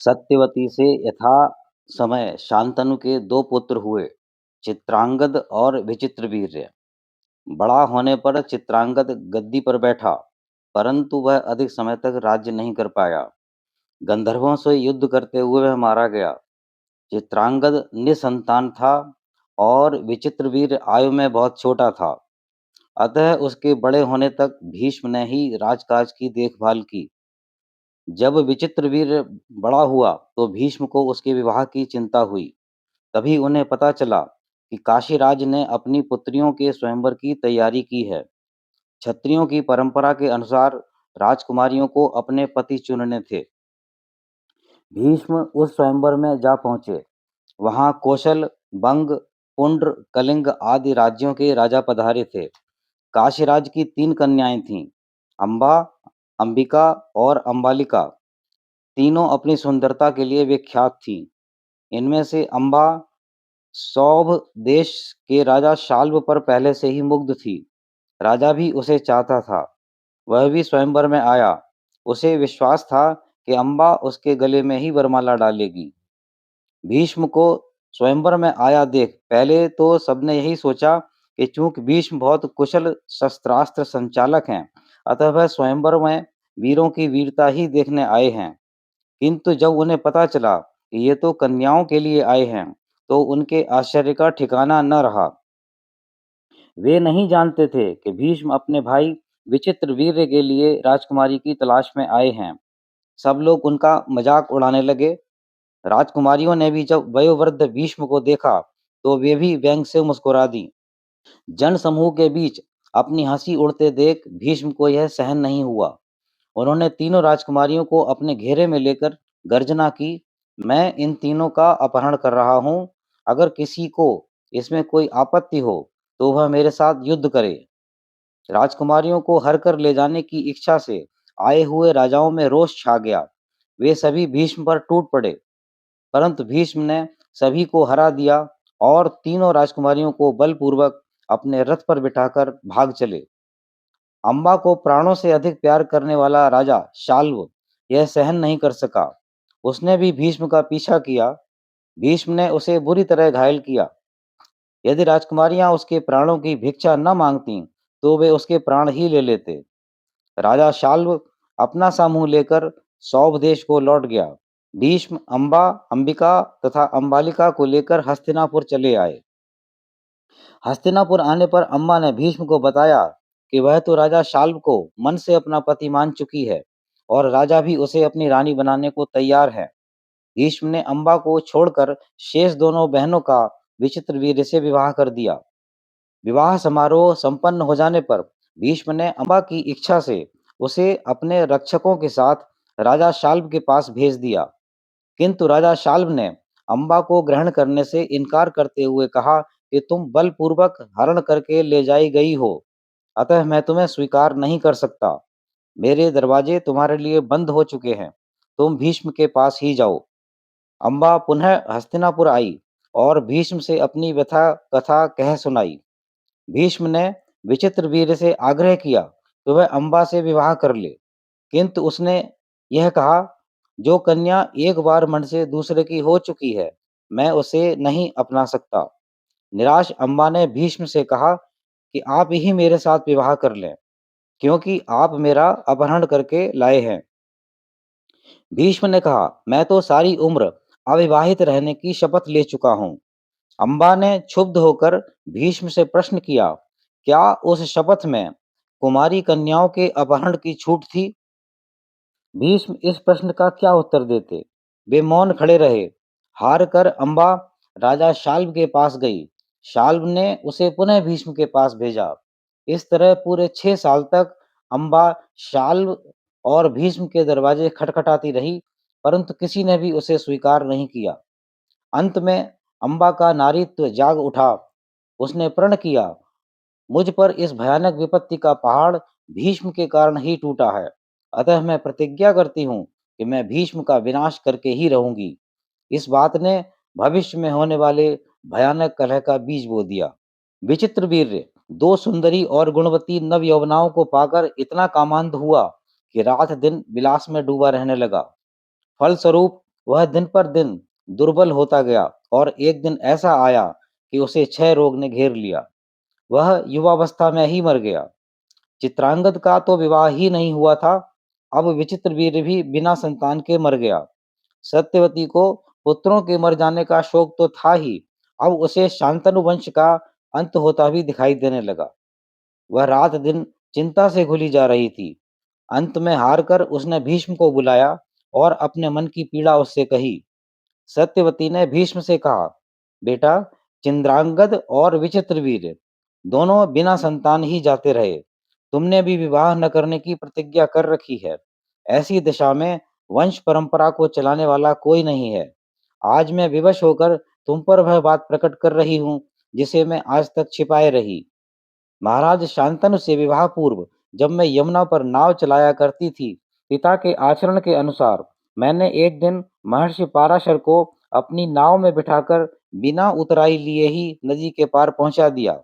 सत्यवती से यथा समय शांतनु के दो पुत्र हुए, चित्रांगद और विचित्रवीर्य। बड़ा होने पर चित्रांगद गद्दी पर बैठा, परंतु वह अधिक समय तक राज्य नहीं कर पाया। गंधर्वों से युद्ध करते हुए वह मारा गया। चित्रांगद निसंतान था और विचित्रवीर्य आयु में बहुत छोटा था। अतः उसके बड़े होने तक भीष्म ने ही राजकाज की देखभाल की। जब विचित्रवीर्य बड़ा हुआ तो भीष्म को उसके विवाह की चिंता हुई। तभी उन्हें पता चला कि काशीराज ने अपनी पुत्रियों के स्वयंवर की तैयारी की है। क्षत्रियों की परंपरा के अनुसार राजकुमारियों को अपने पति चुनने थे। भीष्म उस स्वयंवर में जा पहुंचे। वहां कौशल, बंग, पुंड्र, कलिंग आदि राज्यों के राजा पधारे थे। काशीराज की 3 कन्याएं थीं, अंबा, अंबिका और अंबालिका। तीनों अपनी सुंदरता के लिए विख्यात थीं। इनमें से अंबा सौभ देश के राजा शाल्व पर पहले से ही मुग्ध थी। राजा भी उसे चाहता था। वह भी स्वयंवर में आया। उसे विश्वास था कि अंबा उसके गले में ही वरमाला डालेगी। भीष्म को स्वयंवर में आया देख पहले तो सबने यही सोचा कि चूंकि भीष्म बहुत कुशल शस्त्रास्त्र संचालक हैं, अतः वह स्वयंवर में वीरों की वीरता ही देखने आए हैं। किंतु जब उन्हें पता चला कि ये तो कन्याओं के लिए आए हैं, तो उनके आश्चर्य का ठिकाना न रहा। वे नहीं जानते थे कि भीष्म अपने भाई विचित्रवीर्य के लिए राजकुमारी की तलाश में आए हैं। सब लोग उनका मजाक उड़ाने लगे। राजकुमारियों ने भी जब वयोवृद्ध भीष्म को देखा, तो वे भी व्यंग से मुस्कुरा दी। जन समूह के बीच अपनी हंसी उड़ते देख भीष्म को यह सहन नहीं हुआ। उन्होंने तीनों राजकुमारियों को अपने घेरे में लेकर गर्जना की, मैं इन तीनों का अपहरण कर रहा हूँ। अगर किसी को इसमें कोई आपत्ति हो तो वह मेरे साथ युद्ध करे। राजकुमारियों को हर कर ले जाने की इच्छा से आए हुए राजाओं में रोष छा गया। वे सभी भीष्म पर टूट पड़े, परंतु भीष्म ने सभी को हरा दिया और तीनों राजकुमारियों को बलपूर्वक अपने रथ पर बिठाकर भाग चले। अम्बा को प्राणों से अधिक प्यार करने वाला राजा शाल्व यह सहन नहीं कर सका। उसने भी भीष्म का पीछा किया। भीष्म ने उसे बुरी तरह घायल किया। यदि राजकुमारियां उसके प्राणों की भिक्षा न मांगती, तो वे उसके प्राण ही ले लेते। राजा शाल्व अपना सा मुंह लेकर सौभ देश को लौट गया। भीष्म अम्बा, अंबिका तथा अंबालिका को लेकर हस्तिनापुर चले आए। हस्तिनापुर आने पर अम्मा ने भीष्म को बताया कि वह तो राजा शाल्व को मन से अपना पति मान चुकी है और राजा भी उसे अपनी रानी बनाने को तैयार है। भीष्म ने अम्बा को छोड़कर शेष दोनों बहनों का विचित्रवीर्य से विवाह कर दिया। विवाह समारोह संपन्न हो जाने पर भीष्म ने अम्बा की इच्छा से उसे अपने रक्षकों के साथ राजा शाल्व के पास भेज दिया। किंतु राजा शाल्व ने अम्बा को ग्रहण करने से इनकार करते हुए कहा कि तुम बलपूर्वक हरण करके ले जाई गई हो, अतः मैं तुम्हें स्वीकार नहीं कर सकता। मेरे दरवाजे तुम्हारे लिए बंद हो चुके हैं। तुम भीष्म के पास ही जाओ। अम्बा पुनः हस्तिनापुर आई और भीष्म से अपनी व्यथा कथा कह सुनाई। भीष्म ने विचित्रवीर्य से आग्रह किया कि वह अम्बा से विवाह कर ले, किंतु उसने यह कहा, जो कन्या एक बार मन से दूसरे की हो चुकी है, मैं उसे नहीं अपना सकता। निराश अम्बा ने भीष्म से कहा कि आप ही मेरे साथ विवाह कर लें, क्योंकि आप मेरा अपहरण करके लाए हैं। भीष्म ने कहा, मैं तो सारी उम्र अविवाहित रहने की शपथ ले चुका हूँ। अम्बा ने क्षुब्ध होकर भीष्म से प्रश्न किया, क्या उस शपथ में कुमारी कन्याओं के अपहरण की छूट थी? भीष्म इस प्रश्न का क्या उत्तर देते? वे मौन खड़े रहे। हार कर अम्बा राजा शाल्व के पास गई। शाल्व ने उसे पुनः भीष्म के पास भेजा। इस तरह पूरे 6 साल तक अम्बा शाल्व और भीष्म के दरवाजे खटखटाती रही, परंतु किसी ने भी उसे स्वीकार नहीं किया। अंत में अम्बा का नारीत्व जाग उठा। उसने प्रण किया, मुझ पर इस भयानक विपत्ति का पहाड़ भीष्म के कारण ही टूटा है। अतः मैं प्रतिज्ञा करती हूँ कि मैं भीष्म का विनाश करके ही रहूंगी। इस बात ने भविष्य में होने वाले भयानक कलह का बीज बो दिया। विचित्रवीर्य 2 सुंदरी और गुणवती नवयौवनाओं को पाकर इतना कामांध हुआ कि रात दिन विलास में डूबा रहने लगा। फलस्वरूप वह दिन पर दिन दुर्बल होता गया और एक दिन ऐसा आया कि उसे क्षय रोग ने घेर लिया। वह युवावस्था में ही मर गया। चित्रांगद का तो विवाह ही नहीं हुआ था, अब विचित्रवीर्य भी बिना संतान के मर गया। सत्यवती को पुत्रों के मर जाने का शोक तो था ही, अब उसे शांतनु वंश का अंत होता भी दिखाई देने लगा। वह रात दिन चिंता से घुली जा रही थी। अंत में हार कर उसने भीष्म को बुलाया और अपने मन की पीड़ा उससे कही। सत्यवती ने भीष्म से कहा, बेटा, चिंद्रांगद और विचित्रवीर्य दोनों बिना संतान ही जाते रहे। तुमने भी विवाह न करने की प्रतिज्ञा कर रखी है। ऐसी दिशा में वंश परंपरा को चलाने वाला कोई नहीं है। आज मैं विवश होकर तुम पर वह बात प्रकट कर रही हूँ जिसे मैं आज तक छिपाए रही। महाराज शांतनु से विवाह पूर्व जब मैं यमुना पर नाव चलाया करती थी, पिता के आचरण के अनुसार मैंने एक दिन महर्षि पाराशर को अपनी नाव में बिठाकर बिना उतराई लिए ही नदी के पार पहुंचा दिया।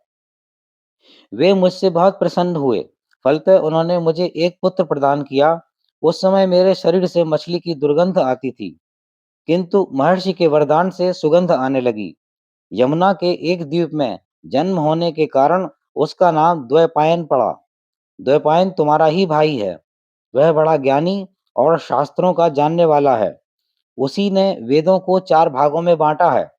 वे मुझसे बहुत प्रसन्न हुए। फलतः उन्होंने मुझे एक पुत्र प्रदान किया। उस समय मेरे शरीर से मछली की दुर्गंध आती थी, किंतु महर्षि के वरदान से सुगंध आने लगी। यमुना के एक द्वीप में जन्म होने के कारण उसका नाम द्वैपायन पड़ा। द्वैपायन तुम्हारा ही भाई है। वह बड़ा ज्ञानी और शास्त्रों का जानने वाला है। उसी ने वेदों को 4 भागों में बांटा है,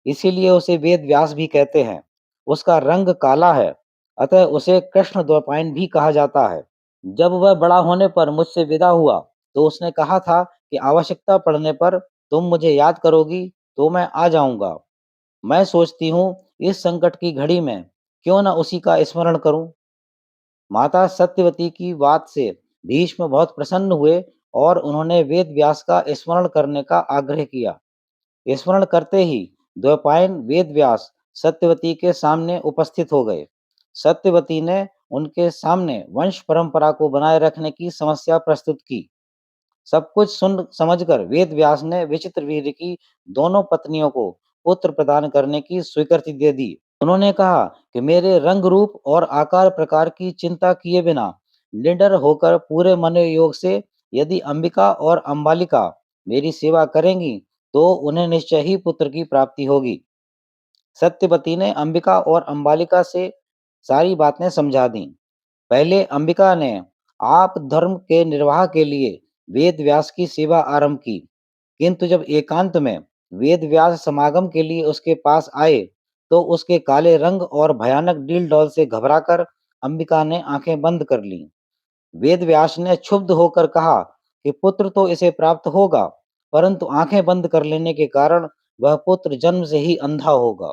इसीलिए उसे वेद व्यास भी कहते हैं। उसका रंग काला है, अतः उसे कृष्ण द्वैपायन भी कहा जाता है। जब वह बड़ा होने पर मुझसे विदा हुआ, तो उसने कहा था कि आवश्यकता पड़ने पर तुम मुझे याद करोगी तो मैं आ जाऊंगा। मैं सोचती हूँ इस संकट की घड़ी में क्यों न उसी का स्मरण करूं। माता सत्यवती की बात से भीष्म बहुत प्रसन्न हुए और उन्होंने वेद व्यास का स्मरण करने का आग्रह किया। स्मरण करते ही द्वैपायन वेद व्यास सत्यवती के सामने उपस्थित हो गए। सत्यवती ने उनके सामने वंश परंपरा को बनाए रखने की समस्या प्रस्तुत की। सब कुछ सुन समझकर वेद व्यास ने विचित्रवीर्य की दोनों पत्नियों को पुत्र प्रदान करने की स्वीकृति दे दी। उन्होंने कहा कि मेरे रंग रूप और आकार प्रकार की चिंता किए बिना निडर होकर पूरे मनोयोग से यदि अंबिका और अंबालिका मेरी सेवा करेंगी तो उन्हें निश्चय ही पुत्र की प्राप्ति होगी। सत्यवती ने अंबिका और अंबालिका से सारी बातें समझा दी। पहले अंबिका ने आप धर्म के निर्वाह के लिए वेद व्यास की सेवा आरंभ की, किंतु जब एकांत में वेद व्यास समागम के लिए उसके पास आए, तो उसके काले रंग और भयानक डील डौल से घबराकर अंबिका ने आंखें बंद कर लीं। वेद व्यास ने क्षुब्ध होकर कहा कि पुत्र तो इसे प्राप्त होगा, परंतु आंखें बंद कर लेने के कारण वह पुत्र जन्म से ही अंधा होगा।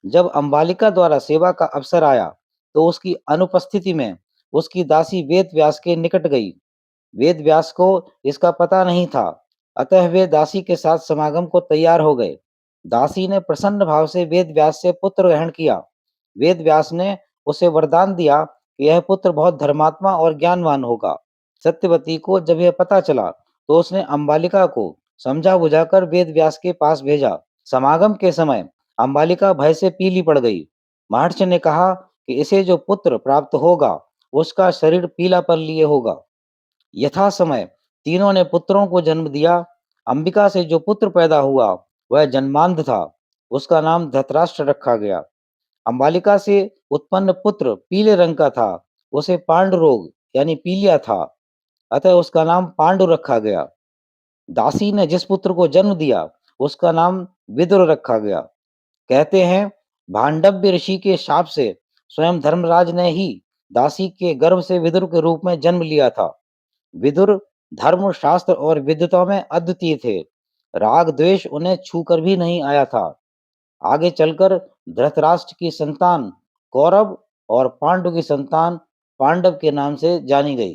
जब अंबालिका द्वारा सेवा का अवसर आया, तो उसकी अनुपस्थिति में उसकी दासी वेद व्यास के निकट गई। वेद व्यास को इसका पता नहीं था, अतः वे दासी के साथ समागम को तैयार हो गए। दासी ने प्रसन्न भाव से वेद व्यास से पुत्र ग्रहण किया। वेद व्यास ने उसे वरदान दिया कि यह पुत्र बहुत धर्मात्मा और ज्ञानवान होगा। सत्यवती को जब यह पता चला, तो उसने अंबालिका को समझा बुझाकर वेद व्यास के पास भेजा। समागम के समय अंबालिका भय से पीली पड़ गई। महर्षि ने कहा कि इसे जो पुत्र प्राप्त होगा, उसका शरीर पीलापन लिए होगा। यथा समय तीनों ने पुत्रों को जन्म दिया। अंबिका से जो पुत्र पैदा हुआ, वह जन्मांध था। उसका नाम धृतराष्ट्र रखा गया। अंबालिका से उत्पन्न पुत्र पीले रंग का था। उसे पांडु रोग यानी पीलिया था, अतः उसका नाम पांडु रखा गया। दासी ने जिस पुत्र को जन्म दिया, उसका नाम विदुर रखा गया। कहते हैं, भांडव्य ऋषि के शाप से स्वयं धर्मराज ने ही दासी के गर्भ से विदुर के रूप में जन्म लिया था। विदुर धर्म शास्त्र और विद्वता में अद्वितीय थे। राग द्वेष उन्हें छूकर भी नहीं आया था। आगे चलकर धृतराष्ट्र की संतान कौरव और पांडु की संतान पांडव के नाम से जानी गई।